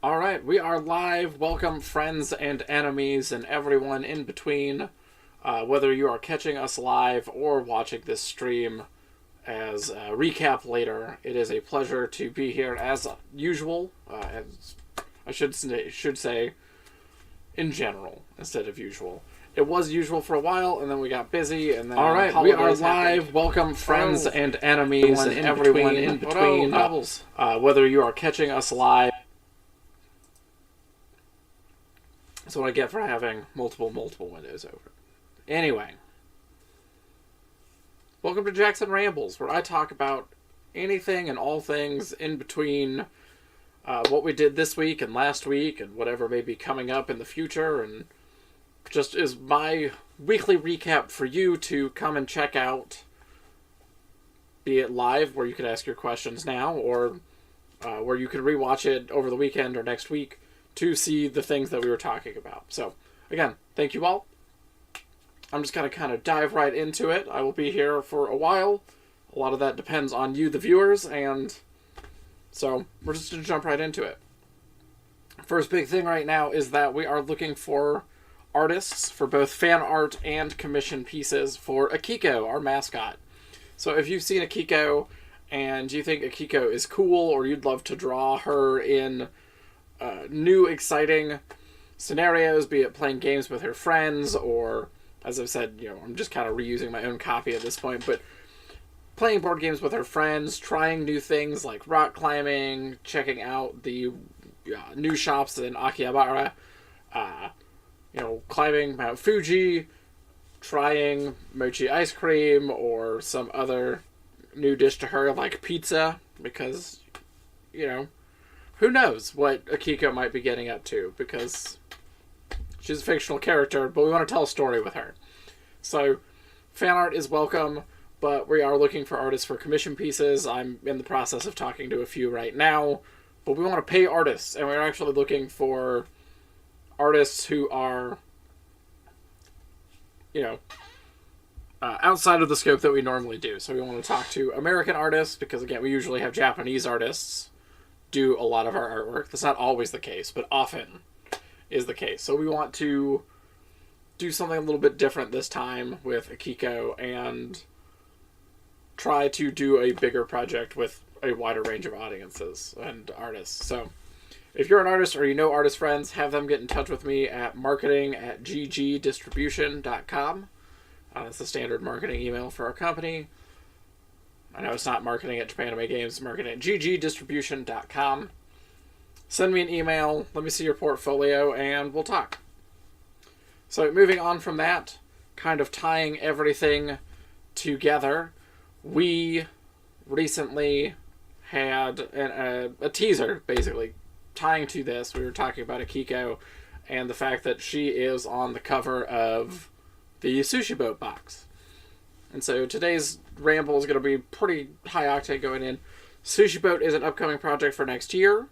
Alright, we are live. Welcome, friends and enemies and everyone in between. Whether you are catching us live or watching this stream as a recap later, it is a pleasure to be here as usual. As I should say in general instead of usual. It was usual for a while, and then we got busy, and then Alright, we are live. Happened. Welcome, friends and enemies and everyone in between. Rambles. Whether you are catching us live. That's what I get for having multiple windows open. Anyway. Welcome to Jackson Rambles, where I talk about anything and all things in between what we did this week and last week and whatever may be coming up in the future, and just is my weekly recap for you to come and check out, be it live, where you can ask your questions now, or where you can rewatch it over the weekend or next week to see the things that we were talking about. So, again, thank you all. I'm just going to kind of dive right into it. I will be here for a while. A lot of that depends on you, the viewers, and so we're just going to jump right into it. First big thing right now is that we are looking for artists for both fan art and commission pieces for Akiko, our mascot. So if you've seen Akiko and you think Akiko is cool, or you'd love to draw her in new exciting scenarios, be it playing games with her friends, or, as I've said, I'm just kind of reusing my own copy at this point, but playing board games with her friends, trying new things like rock climbing, checking out the new shops in Akihabara, climbing Mount Fuji, trying mochi ice cream, or some other new dish to her like pizza, because, who knows what Akiko might be getting up to, because she's a fictional character, but we want to tell a story with her. So, fan art is welcome, but we are looking for artists for commission pieces. I'm in the process of talking to a few right now, but we want to pay artists, and we're actually looking for artists who are, outside of the scope that we normally do. So we want to talk to American artists, because, again, we usually have Japanese artists do a lot of our artwork. That's not always the case, but often is the case. So we want to do something a little bit different this time with Akiko and try to do a bigger project with a wider range of audiences and artists. So if you're an artist or you know artist friends, have them get in touch with me at marketing@ggdistribution.com. That's the standard marketing email for our company. I know it's not marketing at Japanime Games, it's marketing at ggdistribution.com. Send me an email, let me see your portfolio, and we'll talk. So moving on from that, kind of tying everything together, we recently had a teaser, basically, tying to this. We were talking about Akiko and the fact that she is on the cover of the Sushi Boat box. And so today's ramble is going to be pretty high octane going in. Sushi Boat is an upcoming project for next year.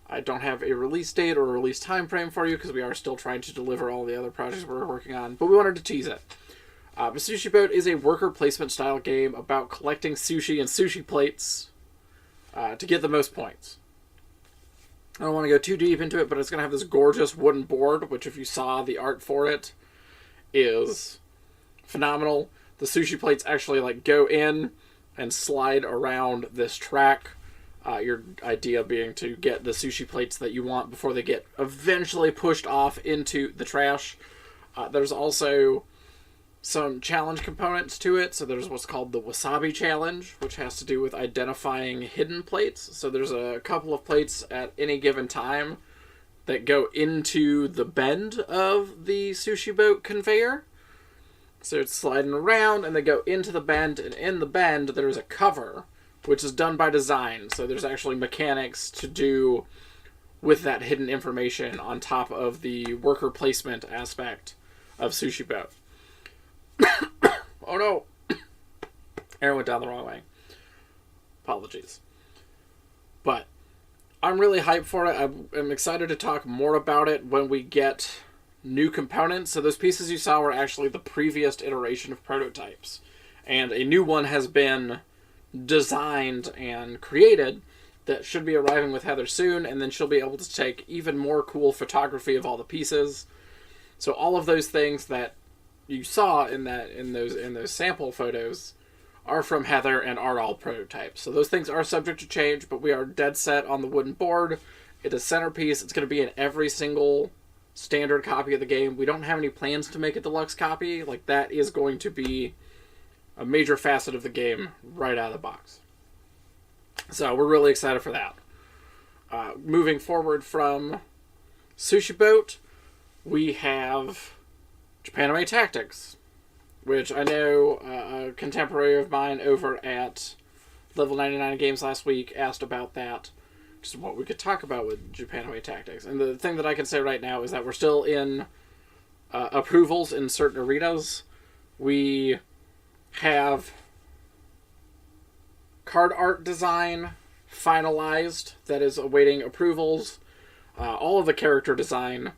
I don't have a release date or a release time frame for you, because we are still trying to deliver all the other projects we're working on, but we wanted to tease it. But Sushi Boat is a worker placement style game about collecting sushi and sushi plates to get the most points. I don't want to go too deep into it, but it's going to have this gorgeous wooden board, which, if you saw the art for it, is phenomenal. The sushi plates actually go in and slide around this track. Your idea being to get the sushi plates that you want before they get eventually pushed off into the trash. There's also some challenge components to it. So there's what's called the Wasabi Challenge, which has to do with identifying hidden plates. So there's a couple of plates at any given time that go into the bend of the Sushi Boat conveyor. So it's sliding around, and they go into the bend, and in the bend there's a cover, which is done by design. So there's actually mechanics to do with that hidden information on top of the worker placement aspect of Sushi Boat. Oh no! Aaron went down the wrong way. Apologies. But I'm really hyped for it. I'm excited to talk more about it when we get new components. So those pieces you saw were actually the previous iteration of prototypes. And a new one has been designed and created that should be arriving with Heather soon, and then she'll be able to take even more cool photography of all the pieces. So all of those things that you saw in those sample photos are from Heather and are all prototypes. So those things are subject to change, but we are dead set on the wooden board. It is centerpiece. It's going to be in every single standard copy of the game. We don't have any plans to make a deluxe copy. Like, that is going to be a major facet of the game right out of the box. So we're really excited for that. Moving forward from Sushi Boat, we have Japanime Tactics, which I know a contemporary of mine over at Level 99 Games last week asked about that, just what we could talk about with Japanime Tactics. And the thing that I can say right now is that we're still in approvals in certain arenas. We have card art design finalized that is awaiting approvals. All of the character design,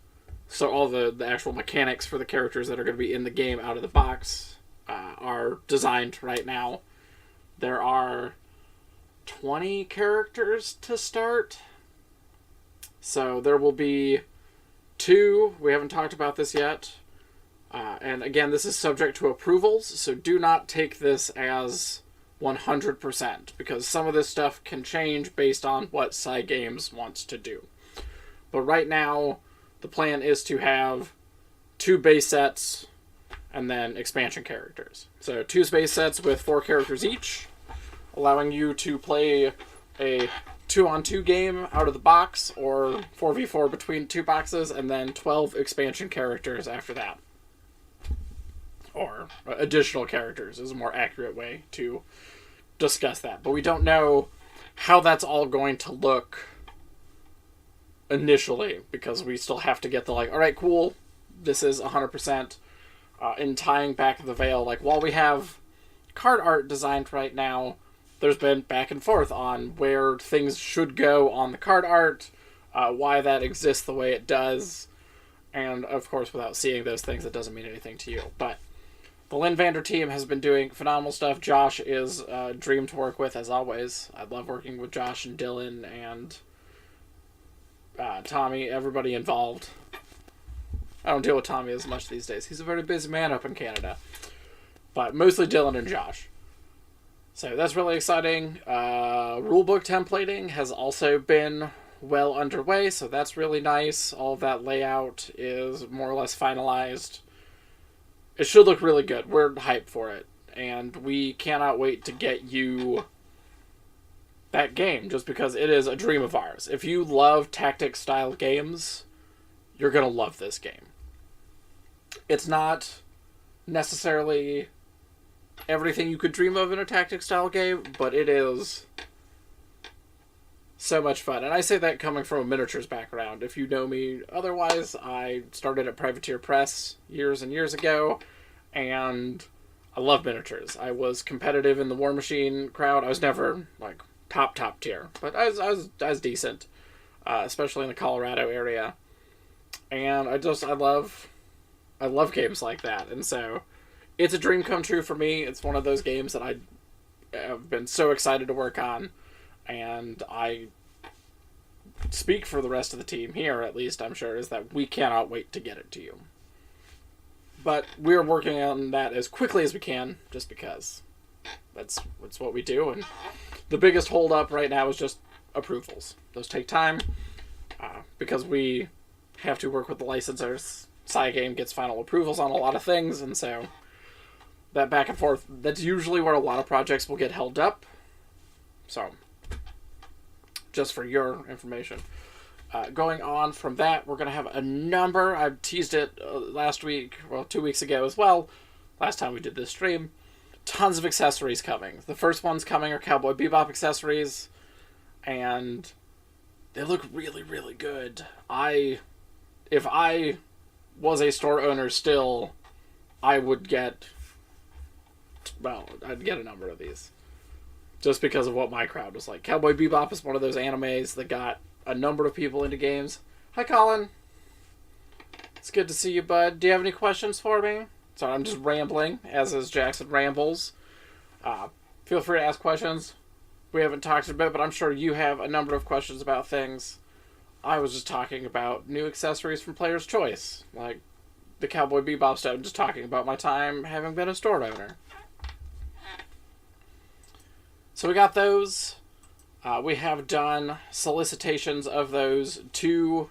so all the actual mechanics for the characters that are going to be in the game out of the box are designed right now. There are 20 characters to start. So there will be 2. We haven't talked about this yet. And again, this is subject to approvals, so do not take this as 100%, because some of this stuff can change based on what Cygames wants to do. But right now, the plan is to have 2 base sets and then expansion characters. So 2 base sets with 4 characters each, allowing you to play a 2-on-2 game out of the box, or 4v4 between 2 boxes, and then 12 expansion characters after that. Or additional characters is a more accurate way to discuss that. But we don't know how that's all going to look initially, because we still have to get the, like, alright, cool, this is 100%. In tying back the veil, like, while we have card art designed right now, there's been back and forth on where things should go on the card art, why that exists the way it does, and of course, without seeing those things, it doesn't mean anything to you. But the Lynn Vander team has been doing phenomenal stuff. Josh is a dream to work with, as always. I love working with Josh and Dylan and Tommy, everybody involved. I don't deal with Tommy as much these days. He's a very busy man up in Canada. But mostly Dylan and Josh. So that's really exciting. Rulebook templating has also been well underway, so that's really nice. All of that layout is more or less finalized. It should look really good. We're hyped for it. And we cannot wait to get you that game, just because it is a dream of ours. If you love tactics-style games, you're going to love this game. It's not necessarily everything you could dream of in a tactics-style game, but it is so much fun. And I say that coming from a miniatures background. If you know me otherwise, I started at Privateer Press years and years ago, and I love miniatures. I was competitive in the War Machine crowd. I was never, like, top tier, but I was decent, especially in the Colorado area. And I love games like that. And so it's a dream come true for me. It's one of those games that I have been so excited to work on. And I speak for the rest of the team here, at least, I'm sure, is that we cannot wait to get it to you. But we're working on that as quickly as we can, just because that's what we do. And the biggest holdup right now is just approvals. Those take time, because we have to work with the licensors. Cygame gets final approvals on a lot of things, and so that back and forth, that's usually where a lot of projects will get held up. So, just for your information. Going on from that, we're going to have a number. I teased it last week, 2 weeks ago as well, last time we did this stream. Tons of accessories coming. The first ones coming are Cowboy Bebop accessories, and they look really, really good. If I was a store owner still, I would get, I'd get a number of these. Just because of what my crowd was like. Cowboy Bebop is one of those animes that got a number of people into games. Hi, Colin. It's good to see you, bud. Do you have any questions for me? Sorry, I'm just rambling, as is Jackson Rambles. Feel free to ask questions. we haven't talked about, but I'm sure you have a number of questions about things. I was just talking about new accessories from Player's Choice, like the Cowboy Bebop stuff. I'm just talking about my time having been a store owner. So we got those. We have done solicitations of those to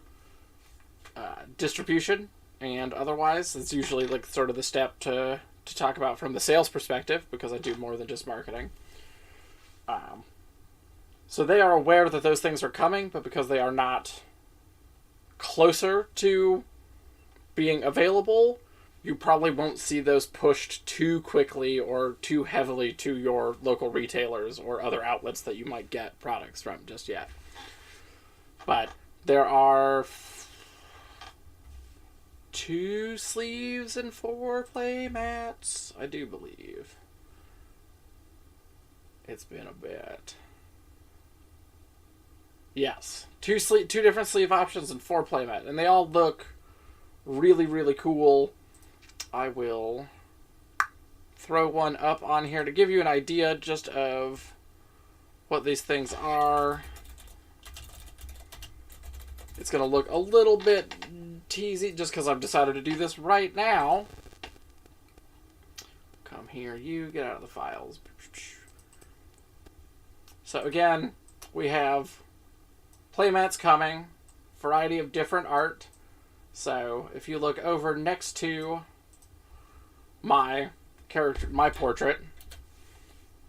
distribution and otherwise. It's usually like sort of the step to talk about from the sales perspective, because I do more than just marketing. So they are aware that those things are coming, but because they are not closer to being available, you probably won't see those pushed too quickly or too heavily to your local retailers or other outlets that you might get products from just yet. But there are 2 sleeves and 4 play mats, I do believe. It's been a bit. Yes. 2 different sleeve options and 4 playmat. And they all look really, really cool. I will throw one up on here to give you an idea just of what these things are. It's going to look a little bit teasy just because I've decided to do this right now. Come here, you get out of the files. So again, we have playmats coming, variety of different art. So if you look over next to my portrait,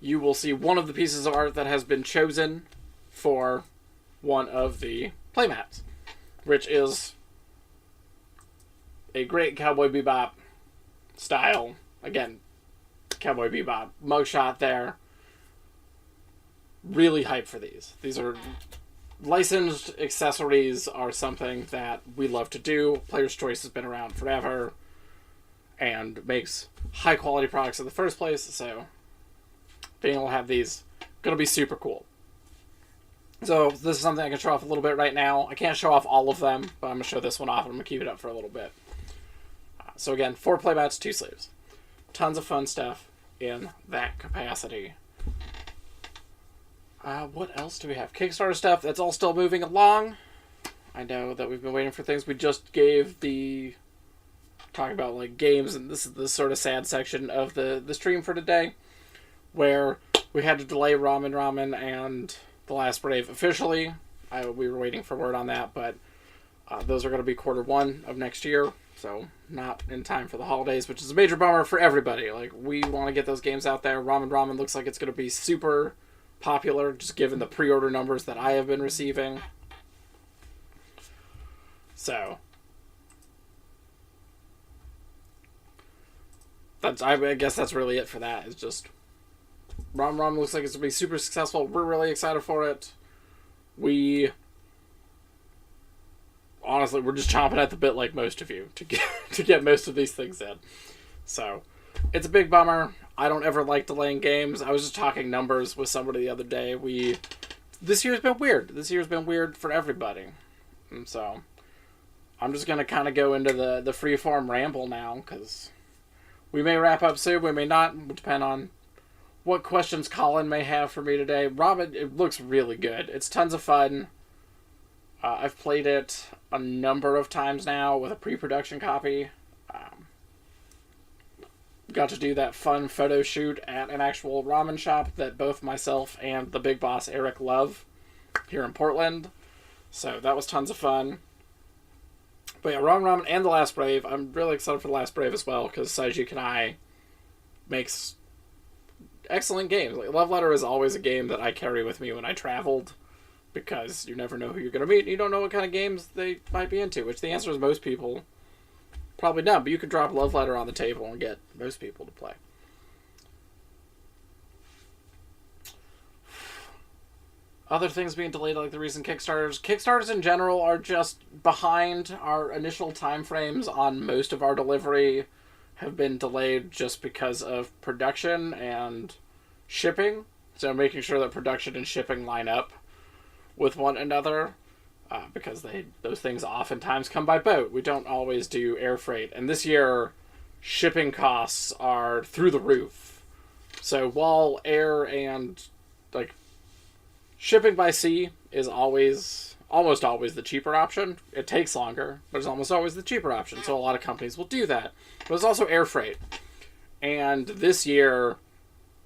you will see one of the pieces of art that has been chosen for one of the playmats, which is a great Cowboy Bebop style. Again, Cowboy Bebop mugshot there. Really hyped for these. These are licensed accessories, are something that we love to do. Player's Choice has been around forever and makes high quality products in the first place, so being able to have these gonna be super cool. So this is something I can show off a little bit right now. I can't show off all of them, but I'm gonna show this one off and I'm gonna keep it up for a little bit. So again, 4 playmats, 2 sleeves. Tons of fun stuff in that capacity. What else do we have? Kickstarter stuff, that's all still moving along. I know that we've been waiting for things. We just gave the... talking about like games, and this is the sort of sad section of the stream for today, where we had to delay Ramen and The Last Brave officially. We were waiting for word on that, but those are going to be Q1 of next year, so not in time for the holidays, which is a major bummer for everybody. Like, we want to get those games out there. Ramen looks like it's going to be super popular, just given the pre-order numbers that I have been receiving. So I guess that's really it for that. It's just Ramen looks like it's going to be super successful. We're really excited for it. Honestly, we're just chomping at the bit like most of you to get most of these things in. So it's a big bummer. I don't ever like delaying games. I was just talking numbers with somebody the other day. This year's been weird. This year's been weird for everybody. And so I'm just going to kind of go into the freeform ramble now, because we may wrap up soon, we may not. It will depend on what questions Colin may have for me today. Robin, it looks really good. It's tons of fun. I've played it a number of times now with a pre-production copy. Got to do that fun photo shoot at an actual ramen shop that both myself and the big boss Eric love here in Portland. So that was tons of fun. But yeah, Ramen and The Last Brave. I'm really excited for The Last Brave as well, because Saiji Kanai makes excellent games. Like, Love Letter is always a game that I carry with me when I traveled, because you never know who you're going to meet and you don't know what kind of games they might be into, which the answer is most people probably not, but you could drop Love Letter on the table and get most people to play. Other things being delayed, like the recent Kickstarters. Kickstarters in general are just behind. Our initial timeframes on most of our delivery have been delayed just because of production and shipping. So making sure that production and shipping line up with one another, because those things oftentimes come by boat. We don't always do air freight. And this year, shipping costs are through the roof. So while air and Shipping by sea is almost always the cheaper option. It takes longer, but it's almost always the cheaper option. So a lot of companies will do that. But there's also air freight. And this year,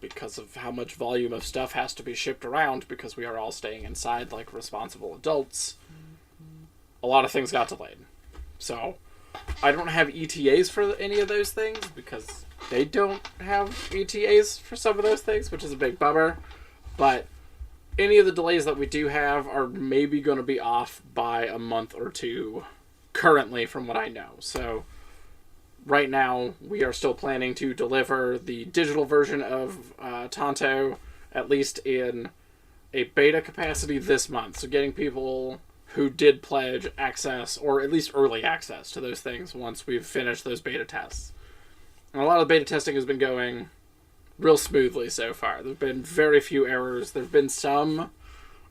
because of how much volume of stuff has to be shipped around, because we are all staying inside like responsible adults, a lot of things got delayed. So I don't have ETAs for any of those things because they don't have ETAs for some of those things, which is a big bummer. But any of the delays that we do have are maybe going to be off by a month or two currently from what I know. So right now, we are still planning to deliver the digital version of Tonto, at least in a beta capacity this month. So getting people who did pledge access, or at least early access to those things once we've finished those beta tests. And a lot of the beta testing has been going real smoothly so far. There have been very few errors. There have been some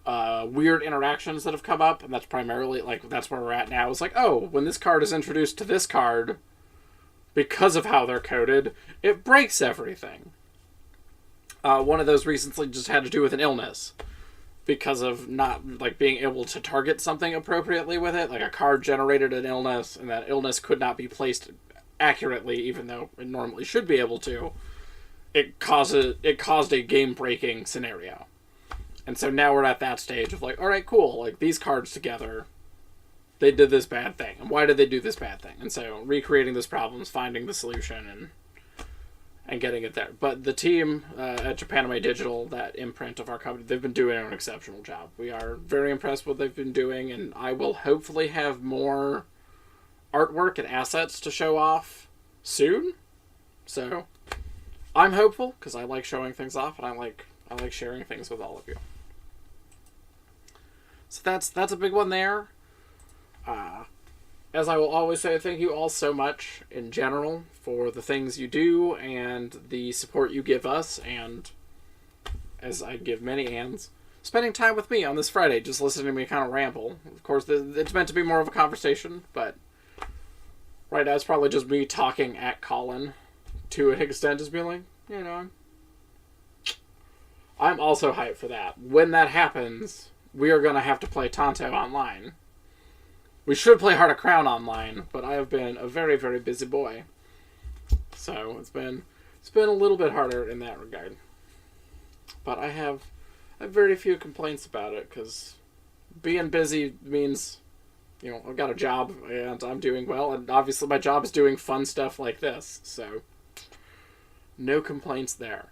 weird interactions that have come up, and that's primarily, like, that's where we're at now. It's like, oh, when this card is introduced to this card, because of how they're coded, it breaks everything. One of those recently just had to do with an illness. Because of not, like, being able to target something appropriately with it. Like, a card generated an illness, and that illness could not be placed accurately, even though it normally should be able to. It caused a game-breaking scenario. And so now we're at that stage of, like, alright, cool. Like, these cards together, they did this bad thing. And why did they do this bad thing? And so recreating those problems, finding the solution, and getting it there. But the team at Japanime Digital, that imprint of our company, they've been doing an exceptional job. We are very impressed with what they've been doing, and I will hopefully have more artwork and assets to show off soon. So I'm hopeful, because I like showing things off, and I like sharing things with all of you. So that's a big one there. As I will always say, thank you all so much in general for the things you do and the support you give us, and as I give many hands, spending time with me on this Friday, just listening to me kind of ramble. Of course, it's meant to be more of a conversation, but right now it's probably just me talking at Colin to an extent, just being like, you know, I'm also hyped for that. When that happens, we are going to have to play Tonto online. We should play Heart of Crown online, but I have been a very, very busy boy. So it's been a little bit harder in that regard. But I have very few complaints about it, because being busy means, you know, I've got a job and I'm doing well, and obviously my job is doing fun stuff like this, so no complaints there.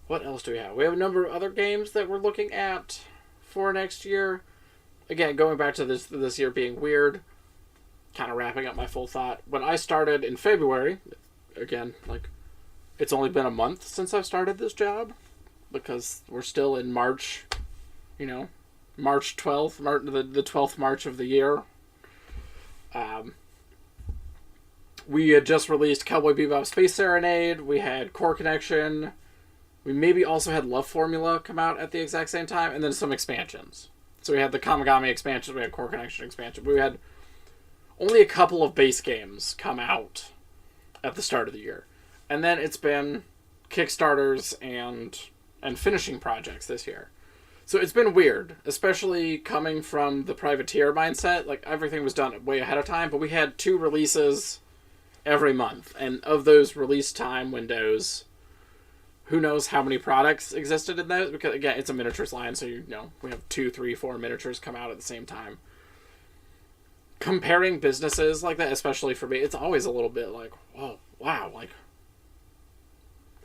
What else do we have? We have a number of other games that we're looking at for next year. Again, going back to this year being weird, kind of wrapping up my full thought. When I started in February, again, like, it's only been a month since I've started this job, because we're still in March, you know, March 12th, the 12th March of the year. We had just released Cowboy Bebop Space Serenade, we had Core Connection, we maybe also had Love Formula come out at the exact same time, and then some expansions. So we had the Kamigami expansion, we had Core Connection expansion, we had only a couple of base games come out at the start of the year. And then it's been Kickstarters and finishing projects this year. So it's been weird, especially coming from the privateer mindset. Like, everything was done way ahead of time, but we had 2 releases every month. And of those release time windows, who knows how many products existed in those? Because, again, it's a miniatures line, so, you know, we have 2, 3, 4 miniatures come out at the same time. Comparing businesses like that, especially for me, it's always a little bit like, whoa, wow, like,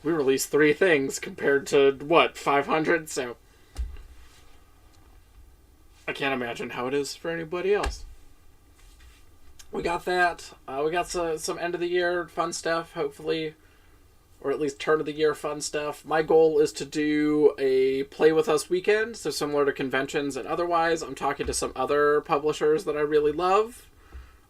we released 3 things compared to, 500? So I can't imagine how it is for anybody else. We got that. We got some end of the year fun stuff, hopefully. Or at least turn of the year fun stuff. My goal is to do a Play With Us weekend, so similar to conventions and otherwise. I'm talking to some other publishers that I really love,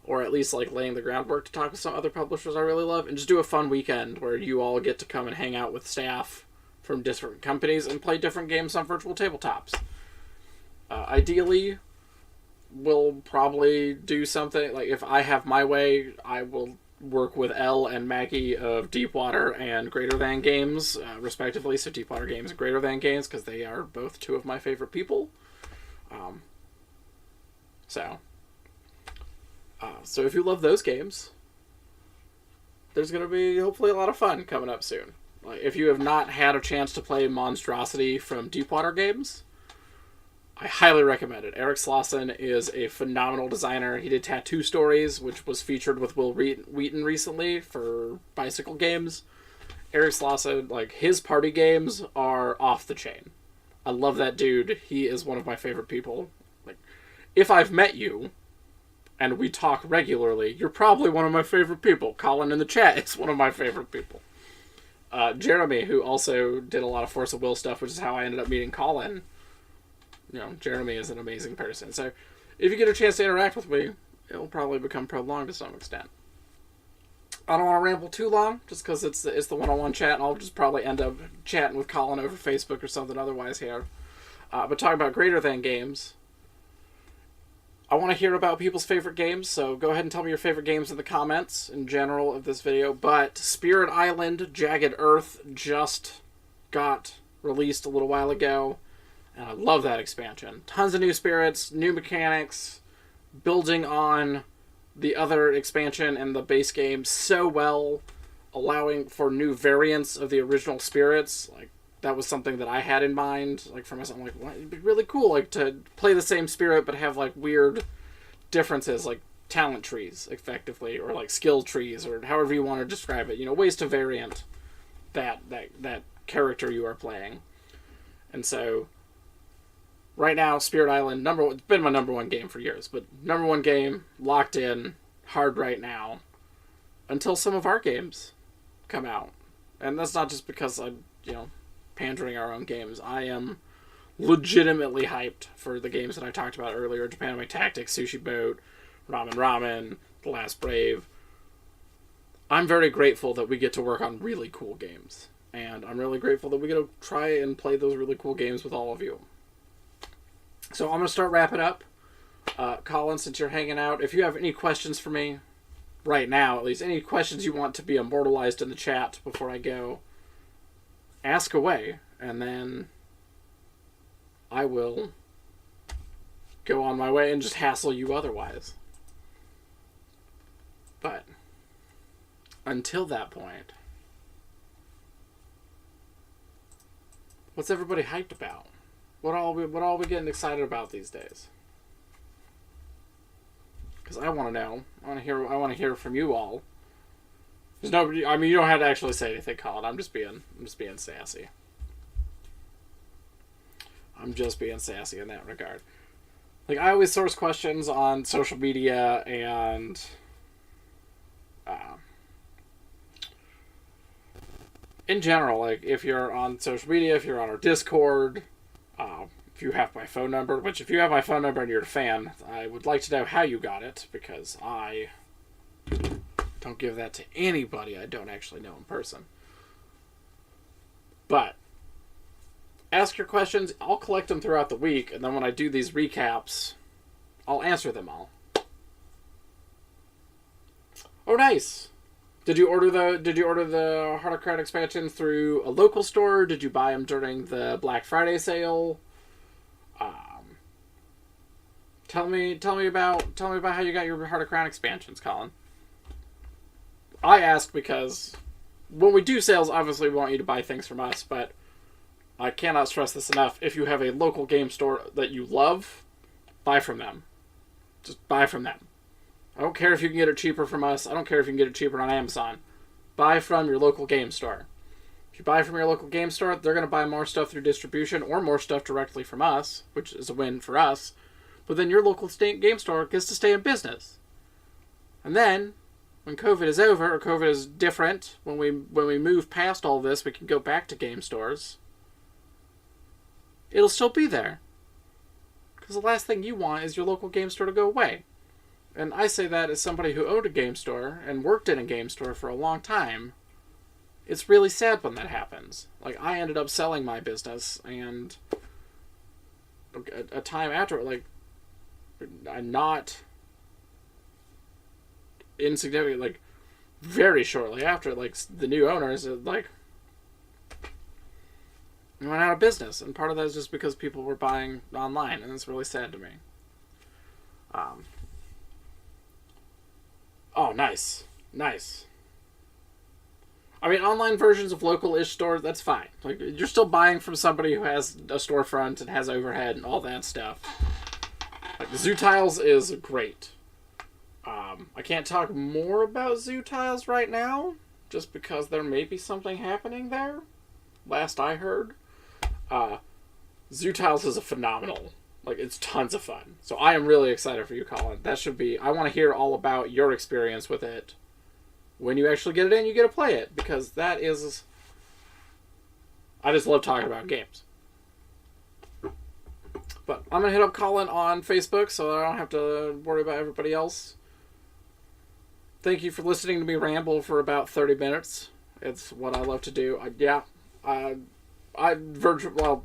or at least like laying the groundwork to talk to some other publishers I really love, and just do a fun weekend where you all get to come and hang out with staff from different companies and play different games on virtual tabletops. Ideally, we'll probably do something, like, if I have my way, I will work with Elle and Maggie of Deepwater and Greater Than Games, respectively. So Deepwater Games and Greater Than Games, because they are both two of my favorite people. So if you love those games, there's going to be hopefully a lot of fun coming up soon. Like, if you have not had a chance to play Monstrosity from Deepwater Games, I highly recommend it. Eric Slauson is a phenomenal designer. He did Tattoo Stories, which was featured with Will Wheaton recently for Bicycle Games. Eric Slauson, like, his party games are off the chain. I love that dude. He is one of my favorite people. Like, if I've met you and we talk regularly, you're probably one of my favorite people. Colin in the chat is one of my favorite people. Jeremy, who also did a lot of Force of Will stuff, which is how I ended up meeting Colin. You know, Jeremy is an amazing person. So if you get a chance to interact with me, it'll probably become prolonged to some extent. I don't want to ramble too long, just because it's the one-on-one chat, and I'll just probably end up chatting with Colin over Facebook or something otherwise here. But talking about Greater Than Games, I want to hear about people's favorite games, so go ahead and tell me your favorite games in the comments in general of this video. But Spirit Island Jagged Earth just got released a little while ago, and I love that expansion. Tons of new spirits, new mechanics, building on the other expansion and the base game so well, allowing for new variants of the original spirits. Like, that was something that I had in mind, like, for myself. I'm like, well, it'd be really cool, like, to play the same spirit but have, like, weird differences, like talent trees, effectively, or like skill trees, or however you want to describe it. You know, ways to variant that character you are playing. And so, right now, Spirit Island, it's been my number one game for years, but number one game, locked in, hard right now, until some of our games come out. And that's not just because I'm, pandering our own games. I am legitimately hyped for the games that I talked about earlier: Japanime Tactics, Sushi Boat, Ramen, The Last Brave. I'm very grateful that we get to work on really cool games, and I'm really grateful that we get to try and play those really cool games with all of you. So I'm going to start wrapping up. Colin, since you're hanging out, if you have any questions for me, right now at least, any questions you want to be immortalized in the chat before I go, ask away, and then I will go on my way and just hassle you otherwise. But until that point, what's everybody hyped about? What all we getting excited about these days? Because I want to know. I want to hear from you all. There's nobody. I mean, you don't have to actually say anything, Colin. I'm just being sassy. I'm just being sassy in that regard. Like, I always source questions on social media, and in general, like, if you're on social media, if you're on our Discord, if you have my phone number, which if you have my phone number and you're a fan, I would like to know how you got it, because I don't give that to anybody I don't actually know in person. But ask your questions. I'll collect them throughout the week, and then when I do these recaps, I'll answer them all. Oh, nice. Did you order the Heart of Crown expansion through a local store? Did you buy them during the Black Friday sale? Tell me about how you got your Heart of Crown expansions, Colin. I ask because when we do sales, obviously we want you to buy things from us, but I cannot stress this enough. If you have a local game store that you love, buy from them. Just buy from them. I don't care if you can get it cheaper from us. I don't care if you can get it cheaper on Amazon. Buy from your local game store. If you buy from your local game store, they're going to buy more stuff through distribution or more stuff directly from us, which is a win for us. But then your local game store gets to stay in business. And then, when COVID is over, or COVID is different, when we move past all this, we can go back to game stores. It'll still be there. Because the last thing you want is your local game store to go away. And I say that as somebody who owned a game store and worked in a game store for a long time. It's really sad when that happens. Like, I ended up selling my business, and a time after, like, I'm not insignificant. Like, very shortly after, like, the new owners, like, went out of business. And part of that is just because people were buying online, and it's really sad to me. Oh, nice. Nice. I mean, online versions of local-ish stores, that's fine. Like, you're still buying from somebody who has a storefront and has overhead and all that stuff. Like, Zoo Tiles is great. I can't talk more about Zoo Tiles right now, just because there may be something happening there. Last I heard. Zoo Tiles is a phenomenal. Like, it's tons of fun. So I am really excited for you, Colin. That should be... I want to hear all about your experience with it. When you actually get it in, you get to play it. Because that is... I just love talking about games. But I'm going to hit up Colin on Facebook so I don't have to worry about everybody else. Thank you for listening to me ramble for about 30 minutes. It's what I love to do. Well,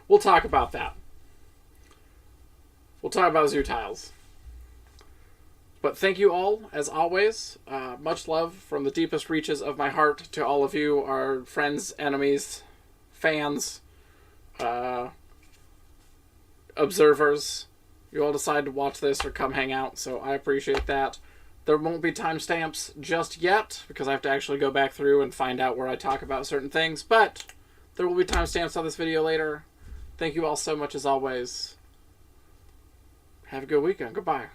we'll talk about that. We'll talk about Zoo Tiles. But thank you all, as always. Much love from the deepest reaches of my heart to all of you, our friends, enemies, fans, observers. You all decide to watch this or come hang out, so I appreciate that. There won't be timestamps just yet, because I have to actually go back through and find out where I talk about certain things, but there will be timestamps on this video later. Thank you all so much, as always. Have a good weekend. Goodbye.